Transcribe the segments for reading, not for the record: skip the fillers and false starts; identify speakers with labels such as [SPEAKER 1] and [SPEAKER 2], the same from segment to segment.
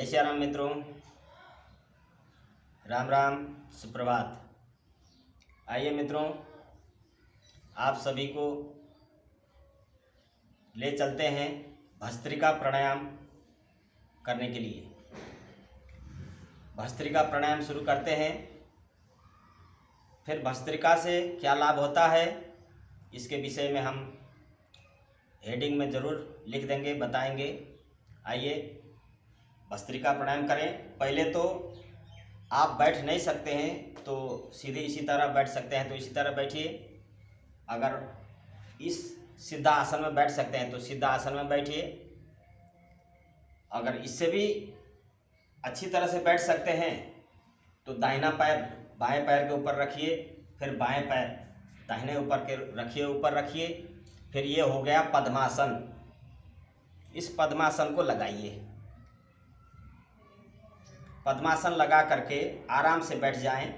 [SPEAKER 1] जय राम मित्रों, राम राम, सुप्रभात। आइए मित्रों, आप सभी को ले चलते हैं भस्त्रिका प्राणायाम करने के लिए। भस्त्रिका प्राणायाम शुरू करते हैं। फिर भस्त्रिका से क्या लाभ होता है इसके विषय में हम हेडिंग में ज़रूर लिख देंगे, बताएंगे। आइए भस्त्रिका प्राणायाम करें। पहले तो आप बैठ नहीं सकते हैं तो सीधे इसी तरह बैठ सकते हैं तो इसी तरह बैठिए। अगर इस सीधा आसन में बैठ सकते हैं तो सीधा आसन में बैठिए। अगर इससे भी अच्छी तरह से बैठ सकते हैं तो दाहिना पैर बाएं पैर के ऊपर रखिए, फिर बाएं पैर दाहिने ऊपर रखिए। फिर ये हो गया पद्मासन। इस पद्मासन को लगाइए। पद्मासन लगा करके आराम से बैठ जाएं।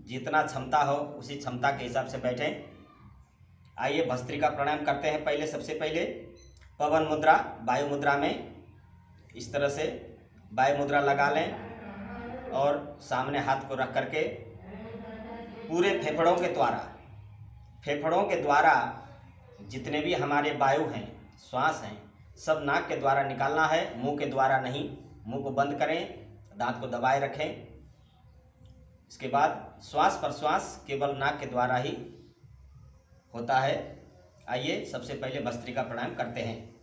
[SPEAKER 1] जितना क्षमता हो उसी क्षमता के हिसाब से बैठें। आइए भस्त्रिका प्राणायाम करते हैं। सबसे पहले पवन मुद्रा, वायु मुद्रा में इस तरह से वायु मुद्रा लगा लें और सामने हाथ को रख करके पूरे फेफड़ों के द्वारा जितने भी हमारे वायु हैं, श्वास हैं, सब नाक के द्वारा निकालना है, मुंह के द्वारा नहीं। मुंह को बंद करें, दांत को दबाए रखें। इसके बाद श्वास प्रश्वास केवल नाक के द्वारा ही होता है। आइए सबसे पहले भस्त्रिका प्राणायाम करते हैं।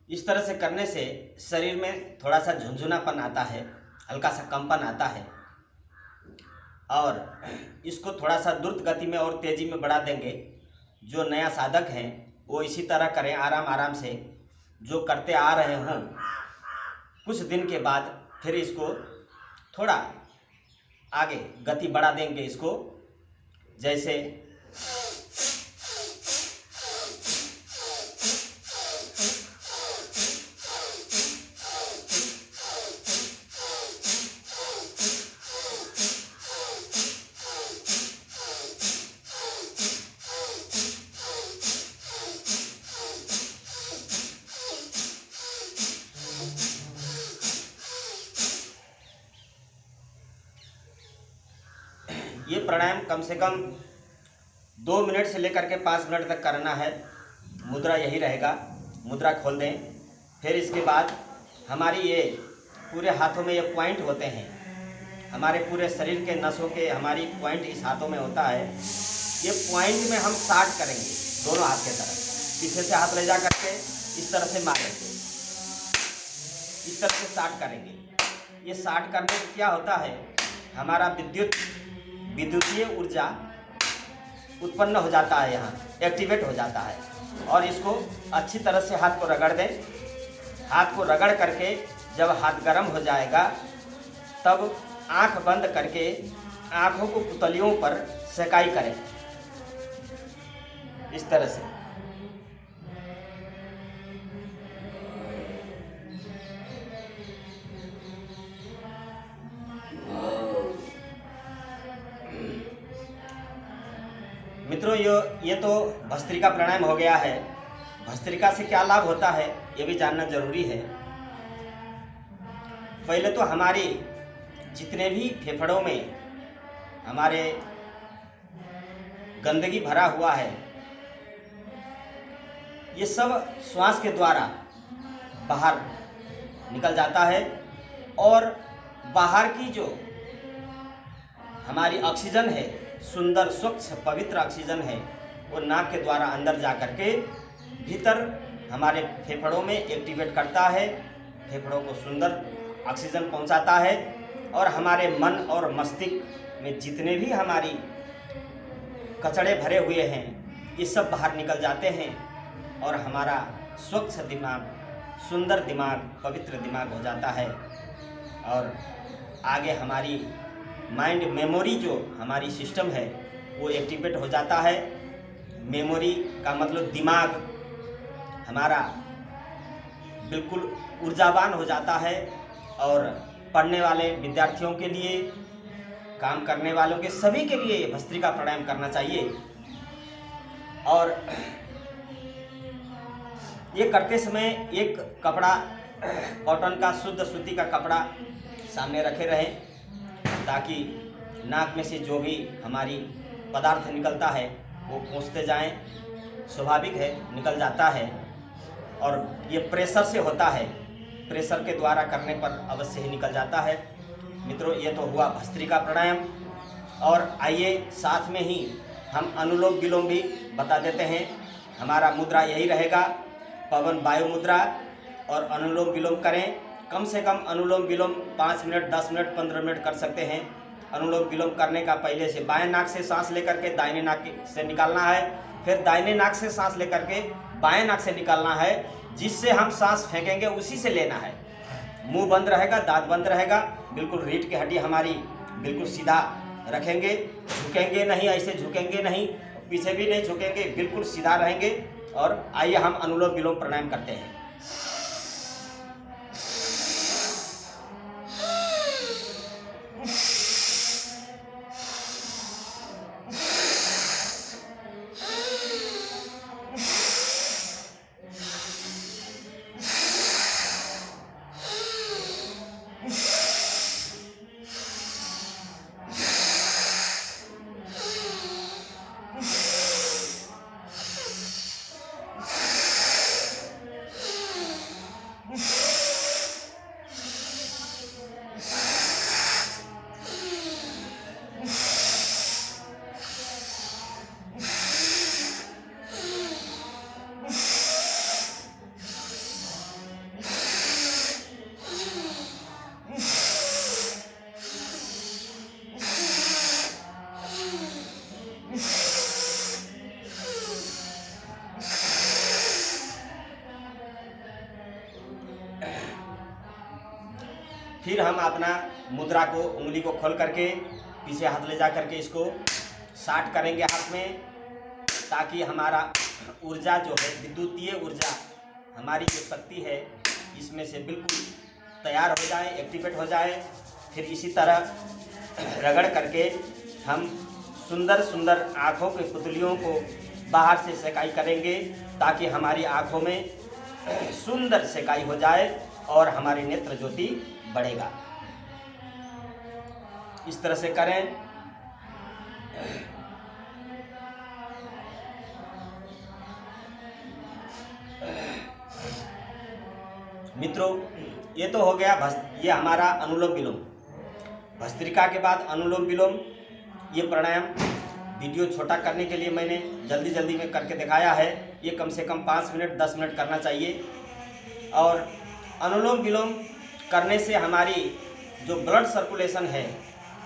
[SPEAKER 1] इस तरह से करने से शरीर में थोड़ा सा झुंझुनापन आता है, हल्का सा कंपन आता है और इसको थोड़ा सा द्रुत गति में और तेज़ी में बढ़ा देंगे। जो नया साधक हैं वो इसी तरह करें, आराम आराम से जो करते आ रहे हों। कुछ दिन के बाद फिर इसको थोड़ा आगे गति बढ़ा देंगे। इसको जैसे ये प्राणायाम कम से कम 2 मिनट से लेकर के 5 मिनट तक करना है। मुद्रा यही रहेगा। मुद्रा खोल दें। फिर इसके बाद हमारी ये पूरे हाथों में ये पॉइंट होते हैं। हमारे पूरे शरीर के नसों के हमारी पॉइंट इस हाथों में होता है। ये पॉइंट में हम 60 करेंगे दोनों हाथ के तरफ। पीछे से हाथ ले जा करके इस तरह से मारेंगे, इस तरह से 60 करेंगे। ये 60 करने से क्या होता है, हमारा विद्युतीय ऊर्जा उत्पन्न हो जाता है, यहाँ एक्टिवेट हो जाता है। और इसको अच्छी तरह से हाथ को रगड़ दें। हाथ को रगड़ करके जब हाथ गर्म हो जाएगा तब आंख बंद करके आंखों को पुतलियों पर सेकाई करें इस तरह से। मित्रों, ये तो भस्त्रिका प्राणायाम हो गया है। भस्त्रिका से क्या लाभ होता है ये भी जानना जरूरी है। पहले तो हमारी जितने भी फेफड़ों में हमारे गंदगी भरा हुआ है, ये सब श्वास के द्वारा बाहर निकल जाता है और बाहर की जो हमारी ऑक्सीजन है, सुंदर स्वच्छ पवित्र ऑक्सीजन है, वो नाक के द्वारा अंदर जा कर के भीतर हमारे फेफड़ों में एक्टिवेट करता है फेफड़ों को सुंदर ऑक्सीजन पहुंचाता है और हमारे मन और मस्तिष्क में जितने भी हमारी कचड़े भरे हुए हैं ये सब बाहर निकल जाते हैं और हमारा स्वच्छ दिमाग, सुंदर दिमाग, पवित्र दिमाग हो जाता है। और आगे हमारी माइंड मेमोरी जो हमारी सिस्टम है वो एक्टिवेट हो जाता है। मेमोरी का मतलब दिमाग हमारा बिल्कुल ऊर्जावान हो जाता है और पढ़ने वाले विद्यार्थियों के लिए, काम करने वालों के सभी के लिए भस्त्रिका प्राणायाम करना चाहिए। और ये करते समय एक कपड़ा कॉटन का शुद्ध सूती का कपड़ा सामने रखे रहें ताकि नाक में से जो भी हमारी पदार्थ निकलता है वो पहुँचते जाएं। स्वाभाविक है, निकल जाता है और ये प्रेशर से होता है, प्रेशर के द्वारा करने पर अवश्य ही निकल जाता है। मित्रों, ये तो हुआ भस्त्रिका प्राणायाम। और आइए साथ में ही हम अनुलोम विलोम भी बता देते हैं। हमारा मुद्रा यही रहेगा, पवन वायु मुद्रा, और अनुलोम विलोम करें। कम से कम अनुलोम विलोम 5 मिनट, 10 मिनट, 15 मिनट कर सकते हैं। अनुलोम विलोम करने का पहले से बाएं नाक से सांस लेकर के दाहिने नाक से निकालना है, फिर दाहिने नाक से सांस लेकर के बाएं नाक से निकालना है। जिससे हम सांस फेंकेंगे उसी से लेना है। मुंह बंद रहेगा, दांत बंद रहेगा, बिल्कुल रीढ़ की हड्डी हमारी बिल्कुल सीधा रखेंगे, झुकेंगे नहीं, ऐसे झुकेंगे नहीं, पीछे भी नहीं झुकेंगे, बिल्कुल सीधा रहेंगे। और आइए हम अनुलोम विलोम प्राणायाम करते हैं। फिर हम अपना मुद्रा को, उंगली को खोल करके पीछे हाथ ले जा करके इसको साट करेंगे हाथ में, ताकि हमारा ऊर्जा जो है, विद्युतीय ऊर्जा हमारी जो शक्ति है इसमें से बिल्कुल तैयार हो जाए, एक्टिवेट हो जाए। फिर इसी तरह रगड़ करके हम सुंदर सुंदर आँखों के पुतलियों को बाहर से सेकाई करेंगे ताकि हमारी आँखों में सुंदर सेकाई हो जाए और हमारी नेत्र ज्योति बढ़ेगा। इस तरह से करें। मित्रों, ये तो हो गया ये हमारा अनुलोम विलोम। भस्त्रिका के बाद अनुलोम विलोम, ये प्राणायाम वीडियो छोटा करने के लिए मैंने जल्दी जल्दी में करके दिखाया है। ये कम से कम 5 मिनट 10 मिनट करना चाहिए। और अनुलोम विलोम करने से हमारी जो ब्लड सर्कुलेशन है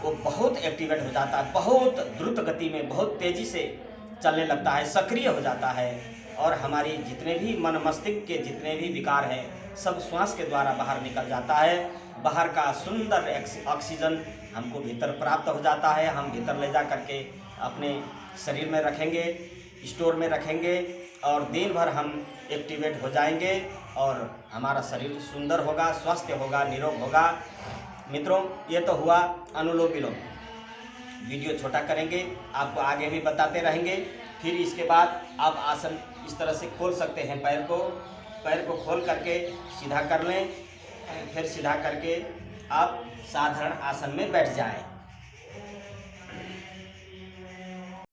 [SPEAKER 1] वो बहुत एक्टिवेट हो जाता है, बहुत द्रुत गति में, बहुत तेज़ी से चलने लगता है, सक्रिय हो जाता है। और हमारी जितने भी मन मस्तिष्क के जितने भी विकार हैं सब श्वास के द्वारा बाहर निकल जाता है। बाहर का सुंदर ऑक्सीजन हमको भीतर प्राप्त हो जाता है। हम भीतर ले जा करके अपने शरीर में रखेंगे, स्टोर में रखेंगे और दिन भर हम एक्टिवेट हो जाएंगे और हमारा शरीर सुंदर होगा, स्वस्थ होगा, निरोग होगा। मित्रों, ये तो हुआ अनुलोम विलोम। वीडियो छोटा करेंगे, आपको आगे भी बताते रहेंगे। फिर इसके बाद आप आसन इस तरह से खोल सकते हैं, पैर को खोल करके सीधा कर लें। फिर सीधा करके आप साधारण आसन में बैठ जाएं।